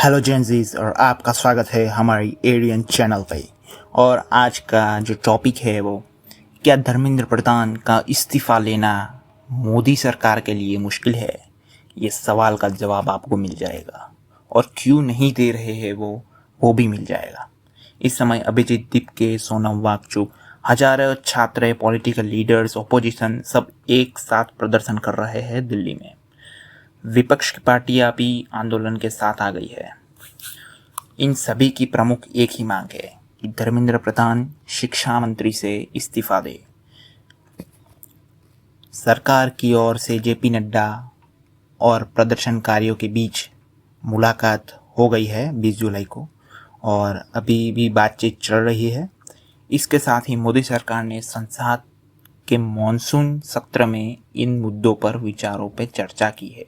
Hello Gen Zs और आपका स्वागत है हमारी एरियन चैनल पे। और आज का जो टॉपिक है वो क्या धर्मेंद्र प्रधान का इस्तीफ़ा लेना मोदी सरकार के लिए मुश्किल है। ये सवाल का जवाब आपको मिल जाएगा और क्यों नहीं दे रहे हैं वो भी मिल जाएगा। इस समय अभिजीत दीपके, सोनम वांगचुक, हजारों छात्र, पॉलिटिकल लीडर्स, ऑपोजिशन सब एक साथ प्रदर्शन कर रहे हैं दिल्ली में। विपक्ष की पार्टियां भी आंदोलन के साथ आ गई है। इन सभी की प्रमुख एक ही मांग है कि धर्मेंद्र प्रधान शिक्षा मंत्री से इस्तीफा दे। सरकार की ओर से जेपी नड्डा और प्रदर्शनकारियों के बीच मुलाकात हो गई है 20 जुलाई को और अभी भी बातचीत चल रही है। इसके साथ ही मोदी सरकार ने संसद के मॉनसून सत्र में इन मुद्दों पर विचारों पर चर्चा की है।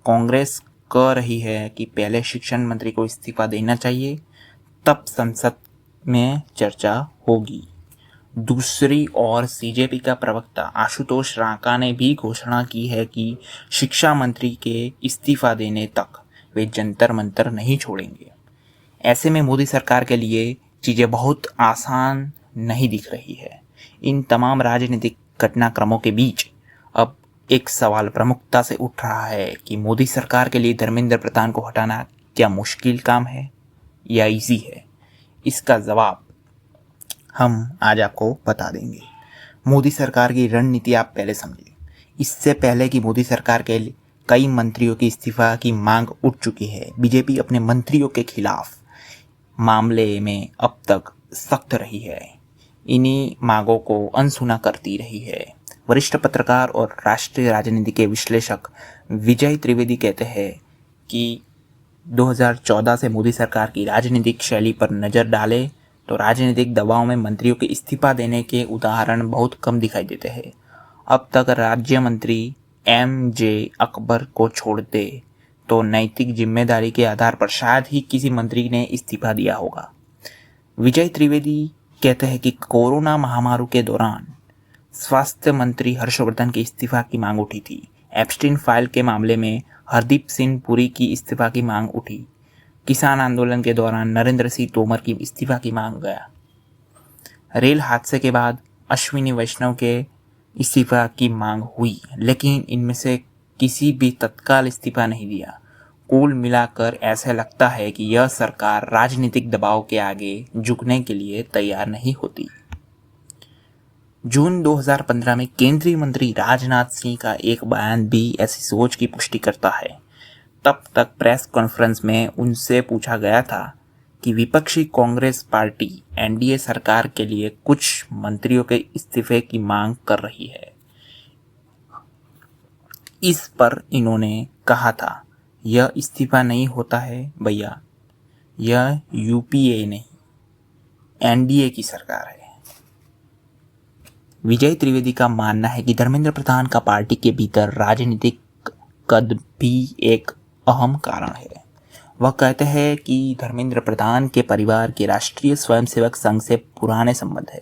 कांग्रेस कह रही है कि पहले शिक्षा मंत्री को इस्तीफा देना चाहिए, तब संसद में चर्चा होगी। दूसरी ओर सीजेपी का प्रवक्ता आशुतोष रांका ने भी घोषणा की है कि शिक्षा मंत्री के इस्तीफा देने तक वे जंतर मंतर नहीं छोड़ेंगे। ऐसे में मोदी सरकार के लिए चीज़ें बहुत आसान नहीं दिख रही है। इन तमाम राजनीतिक घटनाक्रमों के बीच अब एक सवाल प्रमुखता से उठ रहा है कि मोदी सरकार के लिए धर्मेंद्र प्रधान को हटाना क्या मुश्किल काम है या इजी है। इसका जवाब हम आज आपको बता देंगे। मोदी सरकार की रणनीति आप पहले समझिए। इससे पहले कि मोदी सरकार के कई मंत्रियों की इस्तीफा की मांग उठ चुकी है, बीजेपी अपने मंत्रियों के खिलाफ मामले में अब तक सख्त रही है। इन्हीं मांगों को अनसुना करती रही है। वरिष्ठ पत्रकार और राष्ट्रीय राजनीति के विश्लेषक विजय त्रिवेदी कहते हैं कि 2014 से मोदी सरकार की राजनीतिक शैली पर नज़र डालें तो राजनीतिक दबाव में मंत्रियों के इस्तीफा देने के उदाहरण बहुत कम दिखाई देते हैं। अब तक राज्य मंत्री एम.जे. अकबर को छोड़ते तो नैतिक जिम्मेदारी के आधार पर शायद ही किसी मंत्री ने इस्तीफा दिया होगा। विजय त्रिवेदी कहते हैं कि कोरोना महामारी के दौरान स्वास्थ्य मंत्री हर्षवर्धन के इस्तीफा की मांग उठी थी। एप्स्टीन फाइल के मामले में हरदीप सिंह पुरी की इस्तीफा की मांग उठी। किसान आंदोलन के दौरान नरेंद्र सिंह तोमर की इस्तीफा की मांग गया। रेल हादसे के बाद अश्विनी वैष्णव के इस्तीफा की मांग हुई, लेकिन इनमें से किसी भी तत्काल इस्तीफा नहीं दिया। कुल मिलाकर ऐसा लगता है कि यह सरकार राजनीतिक दबाव के आगे झुकने के लिए तैयार नहीं होती। जून 2015 में केंद्रीय मंत्री राजनाथ सिंह का एक बयान भी ऐसी सोच की पुष्टि करता है। तब तक प्रेस कॉन्फ्रेंस में उनसे पूछा गया था कि विपक्षी कांग्रेस पार्टी एनडीए सरकार के लिए कुछ मंत्रियों के इस्तीफे की मांग कर रही है। इस पर इन्होंने कहा था, यह इस्तीफा नहीं होता है भैया, यह यूपीए नहीं एनडीए की सरकार है। विजय त्रिवेदी का मानना है कि धर्मेंद्र प्रधान का पार्टी के भीतर राजनीतिक कद भी एक अहम कारण है। वह कहते हैं कि धर्मेंद्र प्रधान के परिवार के राष्ट्रीय स्वयंसेवक संघ से पुराने संबंध है।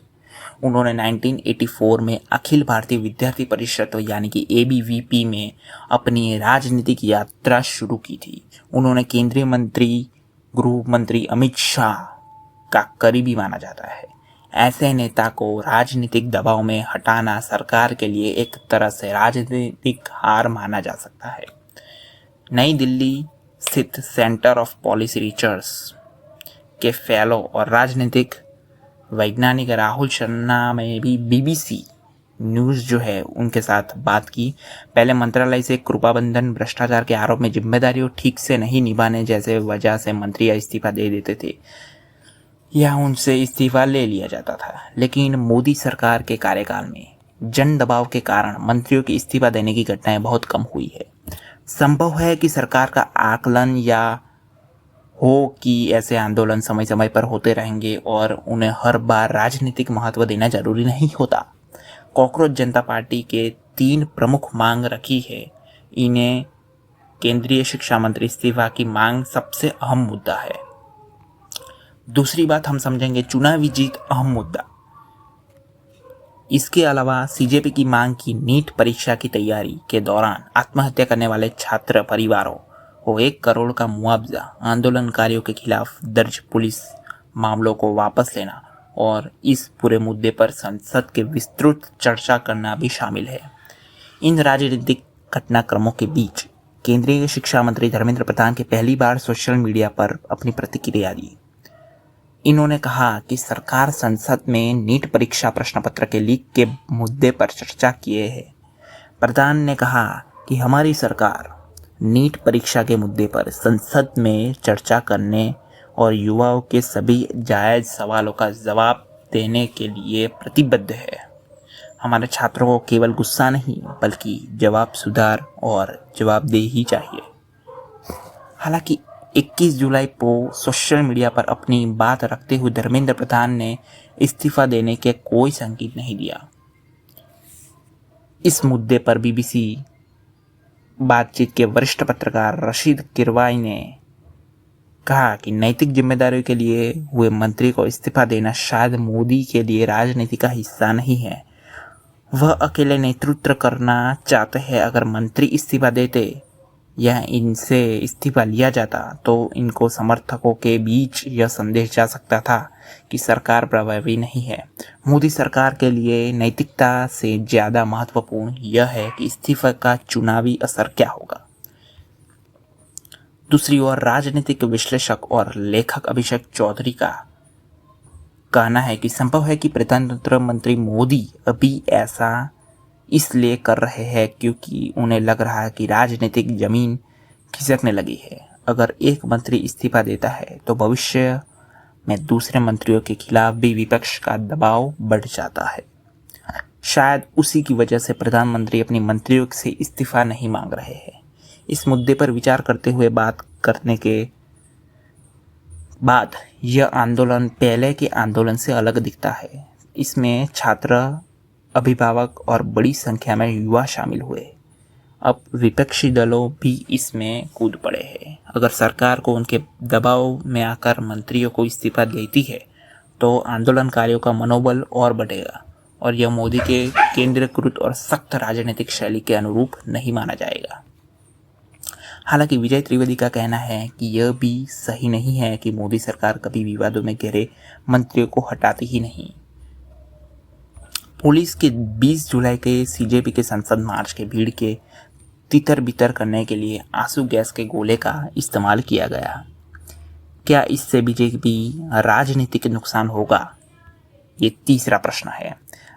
उन्होंने 1984 में अखिल भारतीय विद्यार्थी परिषद यानी कि एबीवीपी में अपनी राजनीतिक यात्रा शुरू की थी। उन्होंने केंद्रीय मंत्री गृह मंत्री अमित शाह का करीबी माना जाता है। ऐसे नेता को राजनीतिक दबाव में हटाना सरकार के लिए एक तरह से राजनीतिक हार माना जा सकता है। नई दिल्ली स्थित सेंटर ऑफ पॉलिसी रिसर्च के फेलो और राजनीतिक वैज्ञानिक राहुल शर्मा में भी बीबीसी न्यूज़ जो है उनके साथ बात की। पहले मंत्रालय से कृपाबंधन, भ्रष्टाचार के आरोप में जिम्मेदारियों ठीक से नहीं निभाने जैसे वजह से मंत्री इस्तीफा दे देते थे या उनसे इस्तीफा ले लिया जाता था। लेकिन मोदी सरकार के कार्यकाल में जन दबाव के कारण मंत्रियों की इस्तीफा देने की घटनाएं बहुत कम हुई है। संभव है कि सरकार का आकलन या हो कि ऐसे आंदोलन समय समय पर होते रहेंगे और उन्हें हर बार राजनीतिक महत्व देना जरूरी नहीं होता। कॉकरोच जनता पार्टी के 3 प्रमुख मांग रखी है। इन्हें केंद्रीय शिक्षा मंत्री इस्तीफा की मांग सबसे अहम मुद्दा है। दूसरी बात हम समझेंगे चुनावी जीत अहम मुद्दा। इसके अलावा सीजेपी की मांग की नीट परीक्षा की तैयारी के दौरान आत्महत्या करने वाले छात्र परिवारों को 1 करोड़ का मुआवजा, आंदोलनकारियों के खिलाफ दर्ज पुलिस मामलों को वापस लेना और इस पूरे मुद्दे पर संसद के विस्तृत चर्चा करना भी शामिल है। इन राजनीतिक घटनाक्रमों के बीच केंद्रीय शिक्षा मंत्री धर्मेंद्र प्रधान ने पहली बार सोशल मीडिया पर अपनी प्रतिक्रिया दी। इन्होंने कहा कि सरकार संसद में नीट परीक्षा प्रश्न पत्र के लीक के मुद्दे पर चर्चा किए है। प्रधान ने कहा कि हमारी सरकार नीट परीक्षा के मुद्दे पर संसद में चर्चा करने और युवाओं के सभी जायज सवालों का जवाब देने के लिए प्रतिबद्ध है। हमारे छात्रों को केवल गुस्सा नहीं बल्कि जवाब, सुधार और जवाबदेही चाहिए। हालांकि 21 जुलाई को सोशल मीडिया पर अपनी बात रखते हुए धर्मेंद्र प्रधान ने इस्तीफा देने के कोई संकेत नहीं दिया। इस मुद्दे पर बीबीसी बातचीत के वरिष्ठ पत्रकार रशीद किरवाई ने कहा कि नैतिक जिम्मेदारियों के लिए हुए मंत्री को इस्तीफा देना शायद मोदी के लिए राजनीति का हिस्सा नहीं है। वह अकेले नेतृत्व करना चाहते हैं। अगर मंत्री इस्तीफा देते या इनसे इस्तीफा लिया जाता तो इनको समर्थकों के बीच यह संदेश जा सकता था कि सरकार प्रभावी नहीं है। मोदी सरकार के लिए नैतिकता से ज़्यादा महत्वपूर्ण यह है कि इस्तीफा का चुनावी असर क्या होगा। दूसरी ओर राजनीतिक विश्लेषक और लेखक अभिषेक चौधरी का कहना है कि संभव है कि प्रधानमंत्री मंत्री मोदी अभी ऐसा इसलिए कर रहे हैं क्योंकि उन्हें लग रहा है कि राजनीतिक जमीन खिसकने लगी है। अगर एक मंत्री इस्तीफा देता है तो भविष्य में दूसरे मंत्रियों के खिलाफ भी विपक्ष का दबाव बढ़ जाता है। शायद उसी की वजह से प्रधानमंत्री अपने मंत्रियों से इस्तीफा नहीं मांग रहे हैं। इस मुद्दे पर विचार करते हुए बात करने के बाद यह आंदोलन पहले के आंदोलन से अलग दिखता है। इसमें छात्र, अभिभावक और बड़ी संख्या में युवा शामिल हुए। अब विपक्षी दलों भी इसमें कूद पड़े हैं। अगर सरकार को उनके दबाव में आकर मंत्रियों को इस्तीफा देती है तो आंदोलनकारियों का मनोबल और बढ़ेगा और यह मोदी के केंद्रीकृत और सख्त राजनीतिक शैली के अनुरूप नहीं माना जाएगा। हालांकि विजय त्रिवेदी का कहना है कि यह भी सही नहीं है कि मोदी सरकार कभी विवादों में घिरे मंत्रियों को हटाती ही नहीं। पुलिस के 20 जुलाई के सीजेपी के संसद मार्च के भीड़ के तितर बितर करने के लिए आंसू गैस के गोले का इस्तेमाल किया गया। क्या इससे बीजेपी राजनीतिक नुकसान होगा? ये तीसरा प्रश्न है।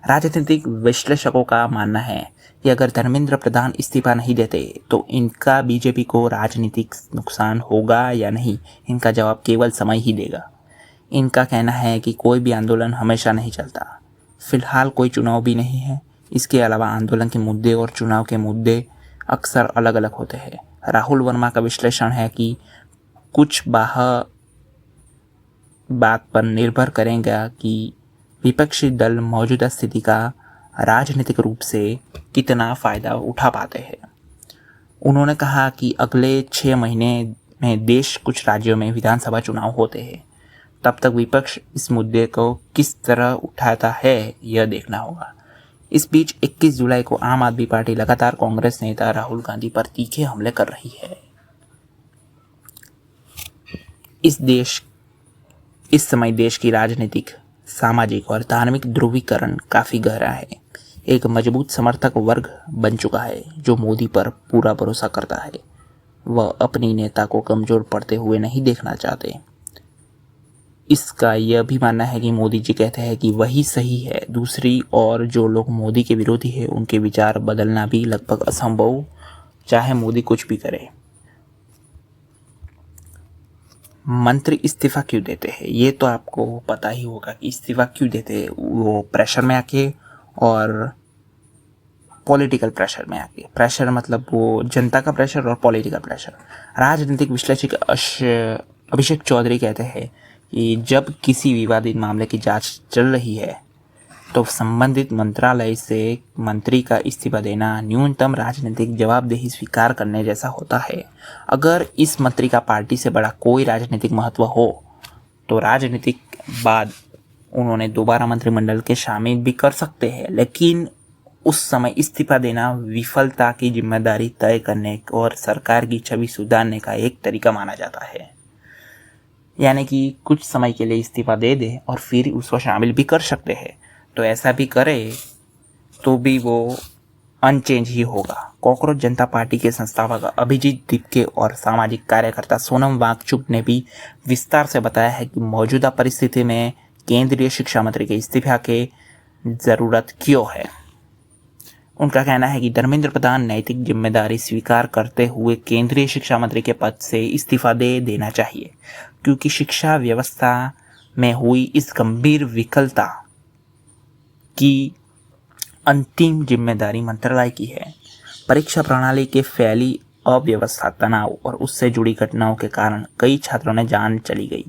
राजनीतिक विश्लेषकों का मानना है कि अगर धर्मेंद्र प्रधान इस्तीफा नहीं देते तो इनका बीजेपी को राजनीतिक नुकसान होगा या नहीं, इनका जवाब केवल समय ही देगा। इनका कहना है कि कोई भी आंदोलन हमेशा नहीं चलता। फिलहाल कोई चुनाव भी नहीं है। इसके अलावा आंदोलन के मुद्दे और चुनाव के मुद्दे अक्सर अलग अलग होते हैं। राहुल वर्मा का विश्लेषण है कि कुछ बात पर निर्भर करेगा कि विपक्षी दल मौजूदा स्थिति का राजनीतिक रूप से कितना फायदा उठा पाते हैं। उन्होंने कहा कि अगले 6 महीने में देश कुछ राज्यों में विधानसभा चुनाव होते हैं। तब तक विपक्ष इस मुद्दे को किस तरह उठाता है यह देखना होगा। इस बीच 21 जुलाई को आम आदमी पार्टी लगातार कांग्रेस नेता राहुल गांधी पर तीखे हमले कर रही है। इस समय देश की राजनीतिक, सामाजिक और धार्मिक ध्रुवीकरण काफी गहरा है। एक मजबूत समर्थक वर्ग बन चुका है जो मोदी पर पूरा भरोसा करता है। वह अपनी नेता को कमजोर पड़ते हुए नहीं देखना चाहते। इसका यह भी मानना है कि मोदी जी कहते हैं कि वही सही है। दूसरी ओर जो लोग मोदी के विरोधी हैं उनके विचार बदलना भी लगभग असंभव, चाहे मोदी कुछ भी करे। मंत्री इस्तीफा क्यों देते हैं? ये तो आपको पता ही होगा कि इस्तीफा क्यों देते हैं। वो प्रेशर में आके और पॉलिटिकल प्रेशर में आके। प्रेशर मतलब वो जनता का प्रेशर और पॉलिटिकल प्रेशर। राजनीतिक विश्लेषक अभिषेक चौधरी कहते हैं कि जब किसी विवादित मामले की जांच चल रही है तो संबंधित मंत्रालय से मंत्री का इस्तीफा देना न्यूनतम राजनीतिक जवाबदेही स्वीकार करने जैसा होता है। अगर इस मंत्री का पार्टी से बड़ा कोई राजनीतिक महत्व हो तो राजनीतिक बाद उन्होंने दोबारा मंत्रिमंडल के शामिल भी कर सकते हैं, लेकिन उस समय इस्तीफा देना विफलता की जिम्मेदारी तय करने और सरकार की छवि सुधारने का एक तरीका माना जाता है। यानी कि कुछ समय के लिए इस्तीफा दे दे और फिर उसको शामिल भी कर सकते हैं। तो ऐसा भी करे तो भी वो अनचेंज ही होगा। कॉकरोच जनता पार्टी के संस्थापक अभिजीत दीपके और सामाजिक कार्यकर्ता सोनम वांगचुक ने भी विस्तार से बताया है कि मौजूदा परिस्थिति में केंद्रीय शिक्षा मंत्री के इस्तीफा की ज़रूरत क्यों है। उनका कहना है कि धर्मेंद्र प्रधान नैतिक जिम्मेदारी स्वीकार करते हुए केंद्रीय शिक्षा मंत्री के पद से इस्तीफा दे देना चाहिए, क्योंकि शिक्षा व्यवस्था में हुई इस गंभीर विफलता की अंतिम जिम्मेदारी मंत्रालय की है। परीक्षा प्रणाली के फैली अव्यवस्था, तनाव और उससे जुड़ी घटनाओं के कारण कई छात्रों ने जान चली गई।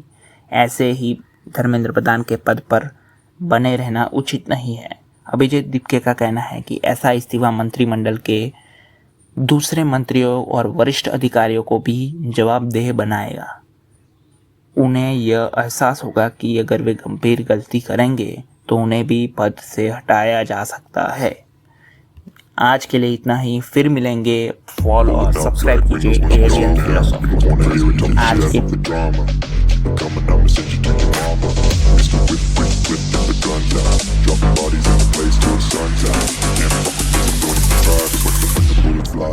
ऐसे ही धर्मेंद्र प्रधान के पद पर बने रहना उचित नहीं है। अभिजीत दीपके का कहना है कि ऐसा इस्तीफा मंत्रिमंडल के दूसरे मंत्रियों और वरिष्ठ अधिकारियों को भी जवाबदेह बनाएगा। उन्हें यह एहसास होगा कि अगर वे गंभीर गलती करेंगे तो उन्हें भी पद से हटाया जा सकता है। आज के लिए इतना ही, फिर मिलेंगे। फॉलो और सब्सक्राइब कीजिए एशियन फिलोसॉफी। आज के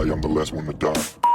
I'm the last one to die.